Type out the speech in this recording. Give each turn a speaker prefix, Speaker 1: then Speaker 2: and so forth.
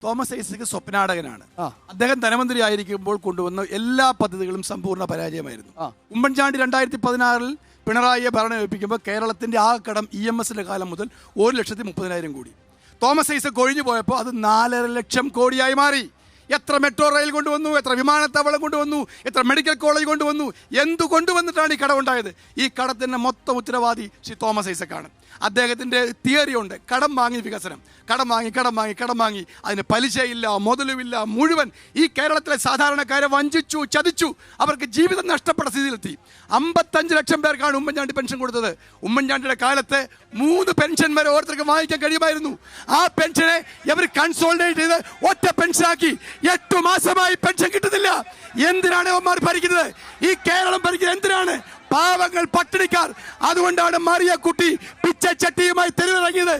Speaker 1: Thomas Isaac സ്വപ്നാടകനാണ്. അദ്ദേഹം ധനമന്ത്രി ആയിരിക്കുമ്പോൾ കൊണ്ടുവന്ന എല്ലാ പദ്ധതികളും സമ്പൂർണ്ണ പരാജയമായിരുന്നു. ഉമ്മൻചാണ്ടി 2016 പിണറായിയെ ഭരണം ഏൽപ്പിക്കുമ്പോൾ കേരളത്തിന്റെ ആ കടം EMSന്റെ കാലം മുതൽ 1,30,000 കോടി. തോമസ് ഐസക് ഒഴിഞ്ഞു പോയപ്പോൾ അത് 4.5 ലക്ഷം കോടിയായി മാറി. എത്ര മെട്രോ റെയിൽ കൊണ്ടുവന്നു, എത്ര വിമാനത്താവളം കൊണ്ടുവന്നു, എത്ര മെഡിക്കൽ കോളേജ് കൊണ്ടുവന്നു, എന്തു കൊണ്ടുവന്നിട്ടാണ് ഈ കടമുണ്ടായത്? ഈ കടത്തിൻ്റെ മൊത്തം ഉത്തരവാദി ശ്രീ തോമസ് ഐസക്കാണ്. അദ്ദേഹത്തിൻ്റെ തിയറി ഉണ്ട്, കടം വാങ്ങി വികസനം, കടം വാങ്ങി അതിന് പലിശയില്ല, മുതലുമില്ല, മുഴുവൻ ഈ കേരളത്തിലെ സാധാരണക്കാരെ വഞ്ചിച്ചു, ചതിച്ചു, അവർക്ക് ജീവിതം നഷ്ടപ്പെട്ട സ്ഥിതിയിലെത്തി. 55 ലക്ഷം പേർക്കാണ് ഉമ്മൻചാണ്ടി പെൻഷൻ കൊടുത്തത്. ഉമ്മൻചാണ്ടിയുടെ കാലത്ത് 3 പെൻഷൻ വരെ ഓരോരുത്തർക്ക് വാങ്ങിക്കാൻ കഴിയുമായിരുന്നു. ആ പെൻഷനെ ഇവർ കൺസോളിഡേറ്റ് ചെയ്ത് ഒറ്റ പെൻഷനാക്കി. 8 മാസമായി പെൻഷൻ കിട്ടുന്നില്ല. എന്തിനാണ് അവന്മാർ ഭരിക്കുന്നത്? ഈ കേരളം ഭരിക്കുന്നത് എന്തിനാണ്? പാവങ്ങൾ, പട്ടിണിക്കാർ. അതുകൊണ്ടാണ് മറിയ കുട്ടി പിച്ചച്ചട്ടിയുമായി തെരുവിറങ്ങിയത്.